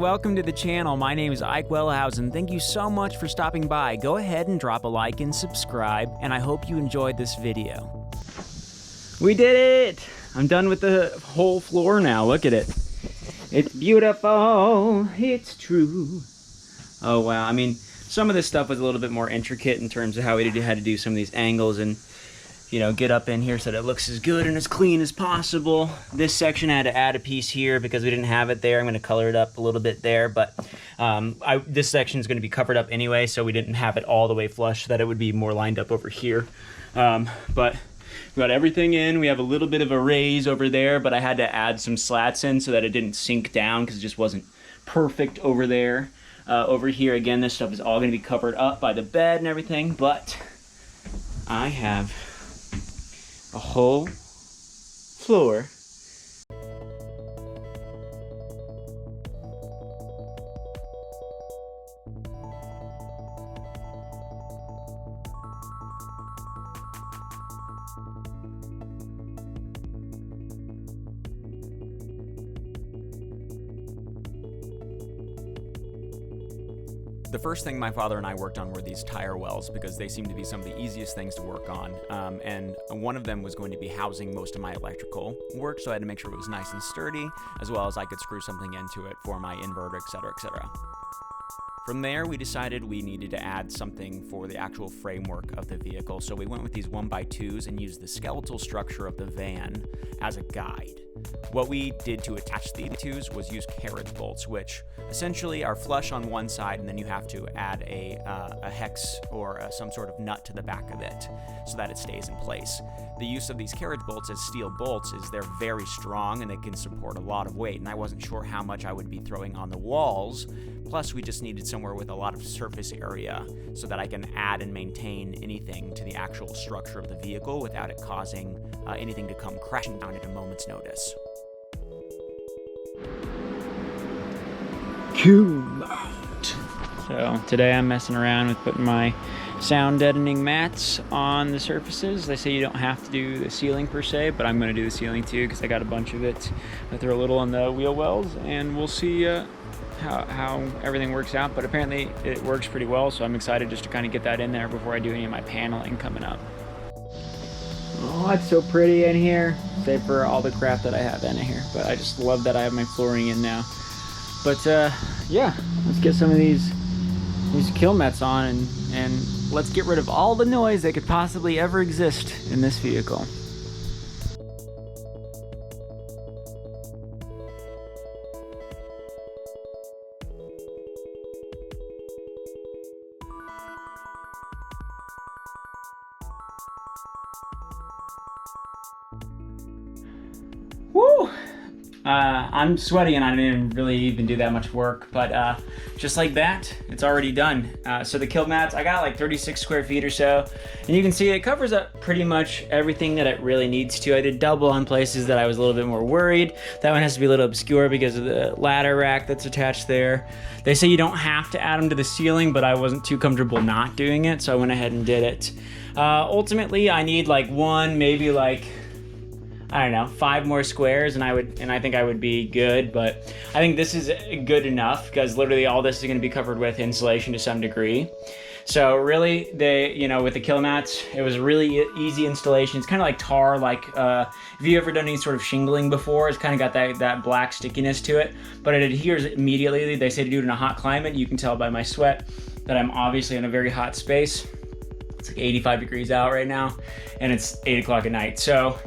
welcome to the channel. My name is Ike Wellhausen. Thank you so much for stopping by. Go ahead and drop a like and subscribe, and I hope you enjoyed this video. We did it! I'm done with the whole floor now. Look at it. It's beautiful. It's true. Oh, wow. I mean, some of this stuff was a little bit more intricate in terms of how we had to do some of these angles and, you know, get up in here so that it looks as good and as clean as possible. This section I had to add a piece here because we didn't have it there. I'm going to color it up a little bit there, but this section is going to be covered up anyway, so we didn't have it all the way flush so that it would be more lined up over here. But we got everything in. We have a little bit of a raise over there, but I had to add some slats in so that it didn't sink down because it just wasn't perfect over there. Over here, again, this stuff is all going to be covered up by the bed and everything, but I have a whole floor The first thing my father and I worked on were these tire wells because they seemed to be some of the easiest things to work on. And one of them was going to be housing most of my electrical work, so I had to make sure it was nice and sturdy, as well as I could screw something into it for my inverter, etc., etc. From there, we decided we needed to add something for the actual framework of the vehicle, so we went with these 1x2s and used the skeletal structure of the van as a guide. What we did to attach the 2s was use carriage bolts, which essentially are flush on one side, and then you have to add a hex or some sort of nut to the back of it so that it stays in place. The use of these carriage bolts as steel bolts is they're very strong and they can support a lot of weight, and I wasn't sure how much I would be throwing on the walls. Plus, we just needed somewhere with a lot of surface area so that I can add and maintain anything to the actual structure of the vehicle without it causing anything to come crashing down at a moment's notice. Cool out. So today I'm messing around with putting my sound deadening mats on the surfaces. They say you don't have to do the ceiling per se, but I'm going to do the ceiling too because I got a bunch of it. I throw a little on the wheel wells and we'll see how everything works out, but apparently it works pretty well, so I'm excited just to kind of get that in there before I do any of my paneling coming up. Oh, it's so pretty in here, save for all the crap that I have in here, but I just love that I have my flooring in now. But yeah, let's get some of these kill mats on and let's get rid of all the noise that could possibly ever exist in this vehicle. Woo! I'm sweaty and I didn't really even do that much work, but just like that, it's already done. So the kill mats, I got like 36 square feet or so, and you can see it covers up pretty much everything that it really needs to. I did double on places that I was a little bit more worried. That one has to be a little obscure because of the ladder rack that's attached there. They say you don't have to add them to the ceiling, but I wasn't too comfortable not doing it, so I went ahead and did it. Ultimately, I need like one, maybe like, I don't know, 5 more squares, and I think I would be good, but I think this is good enough because literally all this is going to be covered with insulation to some degree. So really, with the kill mats, it was really easy installation. It's kind of like tar, like if you ever done any sort of shingling before, it's kind of got that black stickiness to it, but it adheres immediately. They say to do it in a hot climate. You can tell by my sweat that I'm obviously in a very hot space. It's like 85 degrees out right now, and it's 8 o'clock at night. So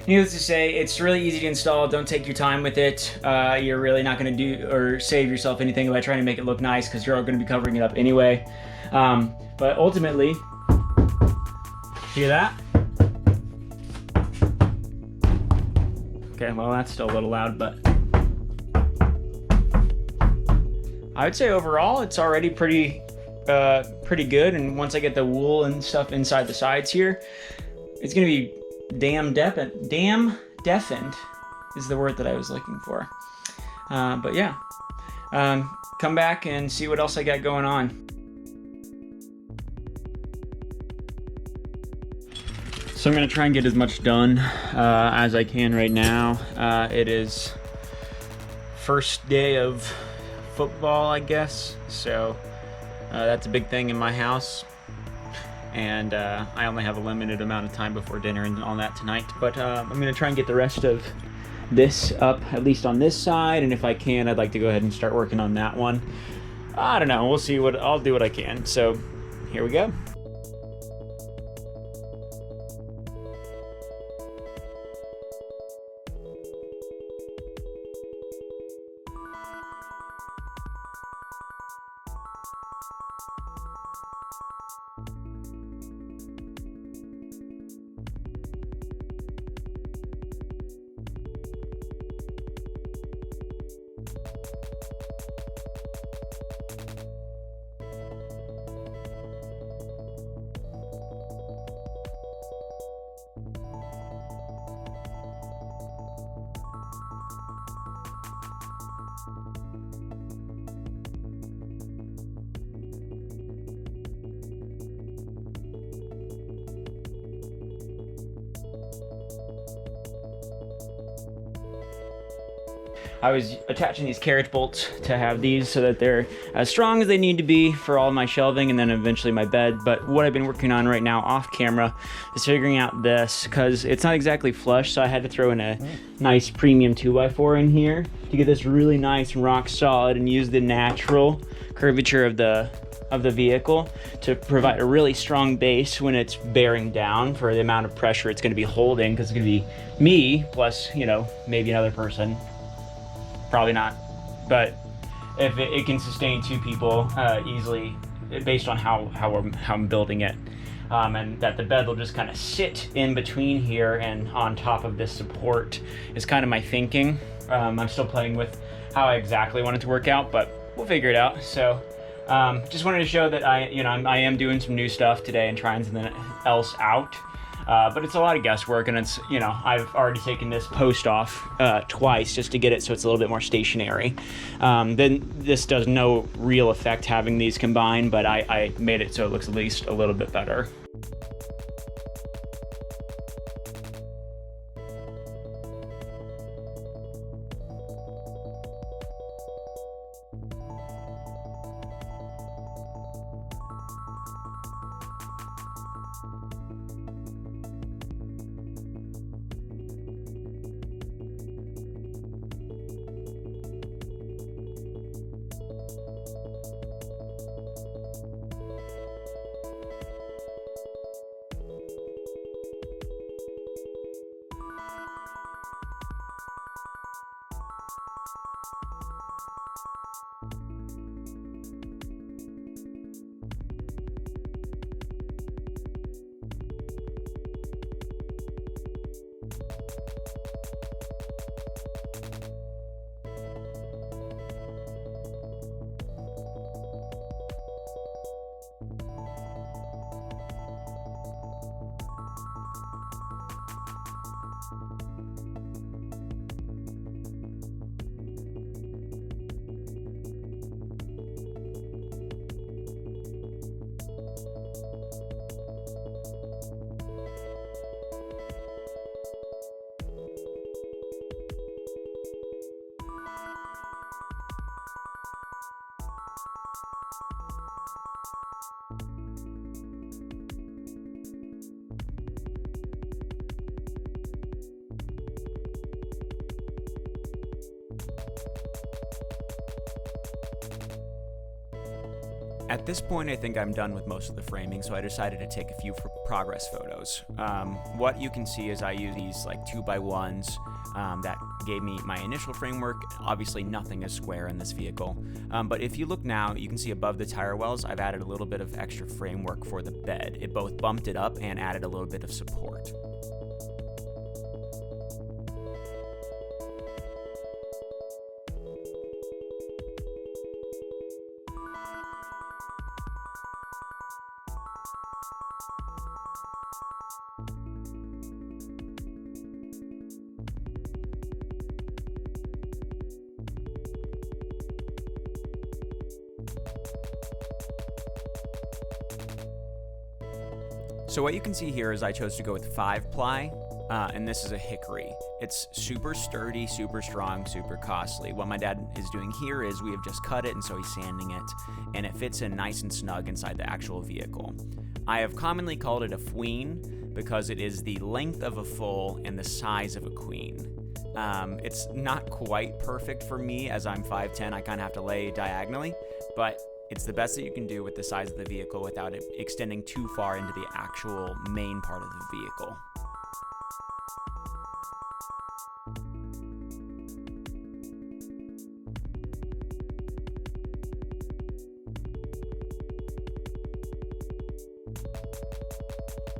needless to say, it's really easy to install. Don't take your time with it. You're really not going to do or save yourself anything by trying to make it look nice because you're going to be covering it up anyway. But ultimately, hear that? Okay, well that's still a little loud, but I would say overall it's already pretty good. And once I get the wool and stuff inside the sides here, it's going to be damn deafened is the word that I was looking for. But yeah, come back and see what else I got going on. So I'm gonna try and get as much done as I can right now. It is first day of football, I guess. So that's a big thing in my house. And I only have a limited amount of time before dinner and all that tonight. But I'm going to try and get the rest of this up, at least on this side. And if I can, I'd like to go ahead and start working on that one. I don't know. We'll see. I'll do what I can. So here we go. I was attaching these carriage bolts to have these so that they're as strong as they need to be for all my shelving and then eventually my bed. But what I've been working on right now off camera is figuring out this, because it's not exactly flush, so I had to throw in a nice premium 2x4 in here to get this really nice and rock solid, and use the natural curvature of the vehicle to provide a really strong base when it's bearing down for the amount of pressure it's going to be holding, because it's going to be me plus, you know, maybe another person. Probably not, but if it can sustain two people easily, based on how I'm building it, and that the bed will just kind of sit in between here and on top of this support is kind of my thinking. I'm still playing with how I exactly want it to work out, but we'll figure it out. So just wanted to show that I am doing some new stuff today and trying something else out. But it's a lot of guesswork, and it's, you know, I've already taken this post off twice just to get it so it's a little bit more stationary. Then this does no real effect having these combined, but I made it so it looks at least a little bit better. At this point, I think I'm done with most of the framing, so I decided to take a few progress photos. What you can see is I use these like 2x1s that gave me my initial framework. Obviously, nothing is square in this vehicle. But if you look now, you can see above the tire wells, I've added a little bit of extra framework for the bed. It both bumped it up and added a little bit of support. So what you can see here is I chose to go with 5-ply and this is a hickory. It's super sturdy, super strong, super costly. What my dad is doing here is we have just cut it, and so he's sanding it, and it fits in nice and snug inside the actual vehicle. I have commonly called it a fween because it is the length of a full and the size of a queen. It's not quite perfect for me, as I'm 5'10", I kind of have to lay diagonally, but it's the best that you can do with the size of the vehicle without it extending too far into the actual main part of the vehicle.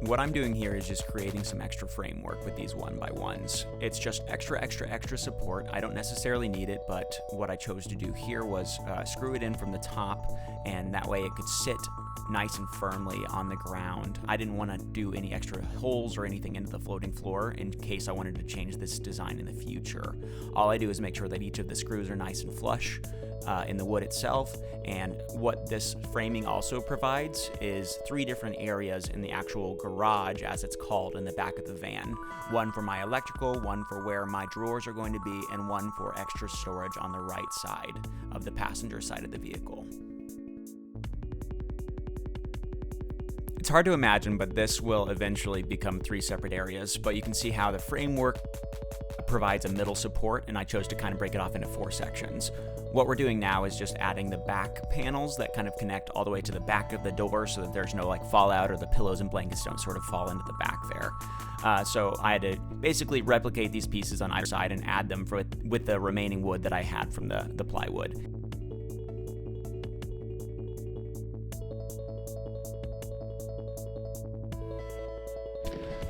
What I'm doing here is just creating some extra framework with these 1x1s. It's just extra support. I don't necessarily need it, but what I chose to do here was screw it in from the top, and that way it could sit nice and firmly on the ground. I didn't want to do any extra holes or anything into the floating floor in case I wanted to change this design in the future. All I do is make sure that each of the screws are nice and flush in the wood itself, and what this framing also provides is 3 different areas in the actual garage, as it's called, in the back of the van. One for my electrical, one for where my drawers are going to be, and one for extra storage on the right side of the passenger side of the vehicle. It's hard to imagine, but this will eventually become 3 separate areas, but you can see how the framework provides a middle support, and I chose to kind of break it off into 4 sections. What we're doing now is just adding the back panels that kind of connect all the way to the back of the door so that there's no like fallout, or the pillows and blankets don't sort of fall into the back there. So I had to basically replicate these pieces on either side and add them with the remaining wood that I had from the plywood.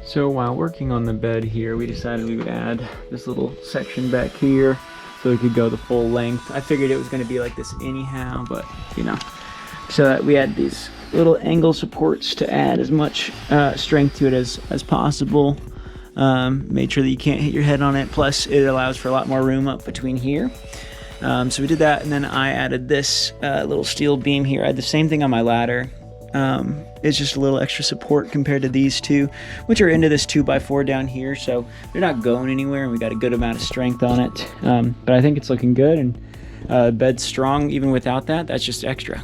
So while working on the bed here, we decided we would add this little section back here so it could go the full length. I figured it was going to be like this anyhow, but you know. So that we had these little angle supports to add as much strength to it as possible. Made sure that you can't hit your head on it, plus it allows for a lot more room up between here. So we did that, and then I added this little steel beam here. I had the same thing on my ladder. It's just a little extra support compared to these two, which are into this 2x4 down here, so they're not going anywhere, and we got a good amount of strength on it. But I think it's looking good, and bed's strong even without that. That's just extra.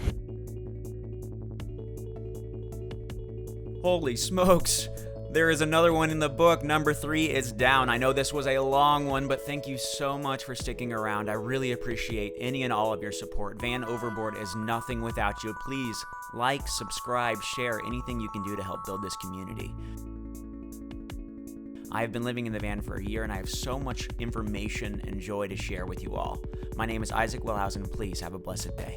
Holy smokes! There is another one in the book. Number 3 is down. I know this was a long one, but thank you so much for sticking around. I really appreciate any and all of your support. Van Overboard is nothing without you. Please like, subscribe, share, anything you can do to help build this community. I have been living in the van for a year, and I have so much information and joy to share with you all. My name is Ike Wellhausen. Please have a blessed day.